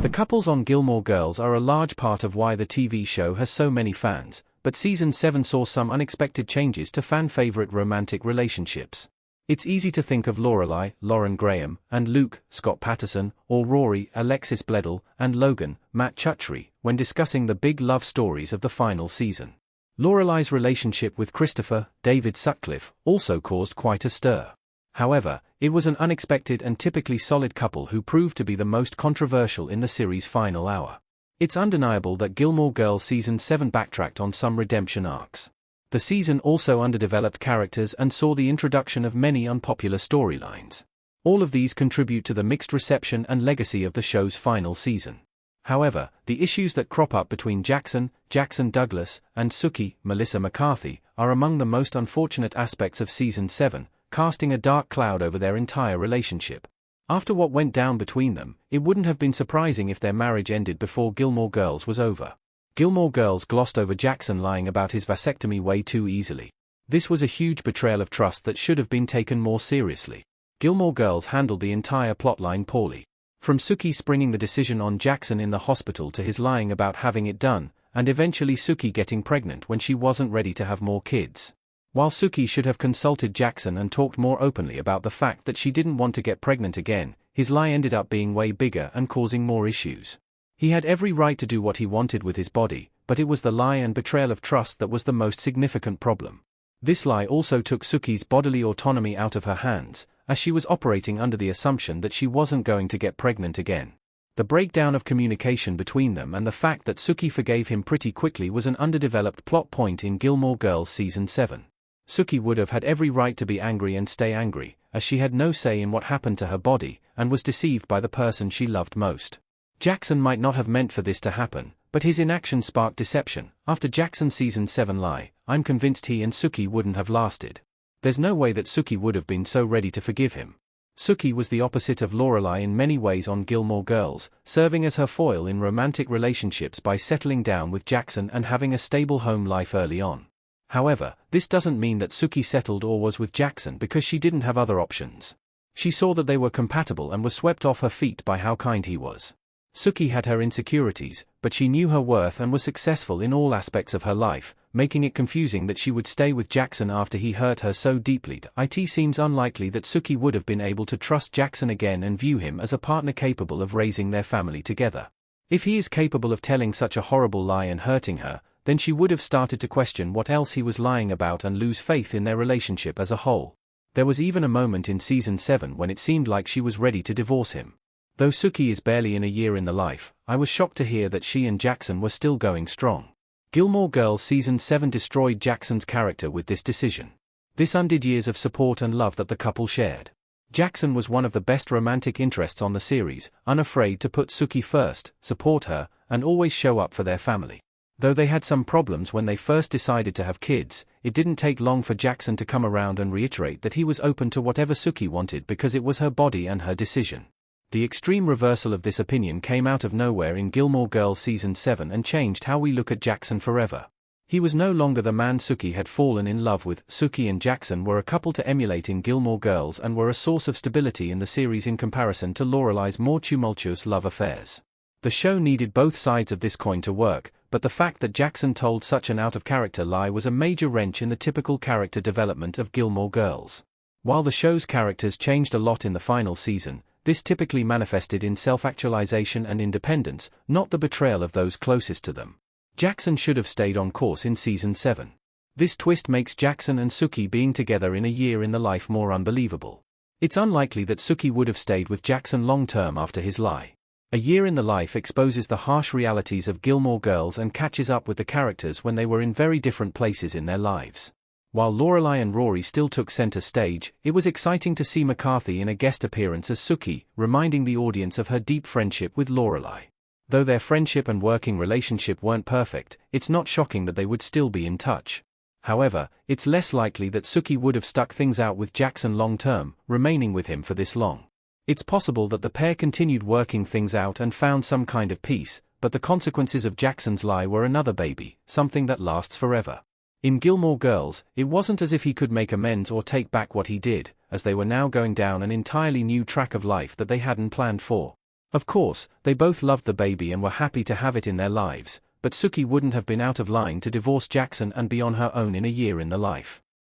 The couples on Gilmore Girls are a large part of why the TV show has so many fans, but Season 7 saw some unexpected changes to fan-favorite romantic relationships. It's easy to think of Lorelai, Lauren Graham, and Luke, Scott Patterson, or Rory, Alexis Bledel, and Logan, Matt Chutry, when discussing the big love stories of the final season. Lorelai's relationship with Christopher, David Sutcliffe, also caused quite a stir. However, it was an unexpected and typically solid couple who proved to be the most controversial in the series' final hour. It's undeniable that Gilmore Girls Season 7 backtracked on some redemption arcs. The season also underdeveloped characters and saw the introduction of many unpopular storylines. All of these contribute to the mixed reception and legacy of the show's final season. However, the issues that crop up between Jackson Douglas, and Sookie, Melissa McCarthy, are among the most unfortunate aspects of Season 7, casting a dark cloud over their entire relationship. After what went down between them, it wouldn't have been surprising if their marriage ended before Gilmore Girls was over. Gilmore Girls glossed over Jackson lying about his vasectomy way too easily. This was a huge betrayal of trust that should have been taken more seriously. Gilmore Girls handled the entire plotline poorly. From Sookie springing the decision on Jackson in the hospital to his lying about having it done, and eventually Sookie getting pregnant when she wasn't ready to have more kids. While Sookie should have consulted Jackson and talked more openly about the fact that she didn't want to get pregnant again, his lie ended up being way bigger and causing more issues. He had every right to do what he wanted with his body, but it was the lie and betrayal of trust that was the most significant problem. This lie also took Sookie's bodily autonomy out of her hands, as she was operating under the assumption that she wasn't going to get pregnant again. The breakdown of communication between them and the fact that Sookie forgave him pretty quickly was an underdeveloped plot point in Gilmore Girls Season 7. Sookie would have had every right to be angry and stay angry, as she had no say in what happened to her body, and was deceived by the person she loved most. Jackson might not have meant for this to happen, but his inaction sparked deception. After Jackson's Season 7 lie, I'm convinced he and Sookie wouldn't have lasted. There's no way that Sookie would have been so ready to forgive him. Sookie was the opposite of Lorelai in many ways on Gilmore Girls, serving as her foil in romantic relationships by settling down with Jackson and having a stable home life early on. However, this doesn't mean that Sookie settled or was with Jackson because she didn't have other options. She saw that they were compatible and was swept off her feet by how kind he was. Sookie had her insecurities, but she knew her worth and was successful in all aspects of her life, making it confusing that she would stay with Jackson after he hurt her so deeply. It seems unlikely that Sookie would have been able to trust Jackson again and view him as a partner capable of raising their family together. If he is capable of telling such a horrible lie and hurting her, then she would have started to question what else he was lying about and lose faith in their relationship as a whole. There was even a moment in Season 7 when it seemed like she was ready to divorce him. Though Sookie is barely in a year in the life, I was shocked to hear that she and Jackson were still going strong. Gilmore Girls Season 7 destroyed Jackson's character with this decision. This undid years of support and love that the couple shared. Jackson was one of the best romantic interests on the series, unafraid to put Sookie first, support her, and always show up for their family. Though they had some problems when they first decided to have kids, it didn't take long for Jackson to come around and reiterate that he was open to whatever Sookie wanted because it was her body and her decision. The extreme reversal of this opinion came out of nowhere in Gilmore Girls Season 7 and changed how we look at Jackson forever. He was no longer the man Sookie had fallen in love with. Sookie and Jackson were a couple to emulate in Gilmore Girls and were a source of stability in the series in comparison to Lorelai's more tumultuous love affairs. The show needed both sides of this coin to work, but the fact that Jackson told such an out-of-character lie was a major wrench in the typical character development of Gilmore Girls. While the show's characters changed a lot in the final season, this typically manifested in self-actualization and independence, not the betrayal of those closest to them. Jackson should have stayed on course in Season 7. This twist makes Jackson and Sookie being together in a year in the life more unbelievable. It's unlikely that Sookie would have stayed with Jackson long-term after his lie. A Year in the Life exposes the harsh realities of Gilmore Girls and catches up with the characters when they were in very different places in their lives. While Lorelai and Rory still took center stage, it was exciting to see McCarthy in a guest appearance as Sookie, reminding the audience of her deep friendship with Lorelai. Though their friendship and working relationship weren't perfect, it's not shocking that they would still be in touch. However, it's less likely that Sookie would have stuck things out with Jackson long-term, remaining with him for this long. It's possible that the pair continued working things out and found some kind of peace, but the consequences of Jackson's lie were another baby, something that lasts forever. In Gilmore Girls, it wasn't as if he could make amends or take back what he did, as they were now going down an entirely new track of life that they hadn't planned for. Of course, they both loved the baby and were happy to have it in their lives, but Suki wouldn't have been out of line to divorce Jackson and be on her own in a year in the life.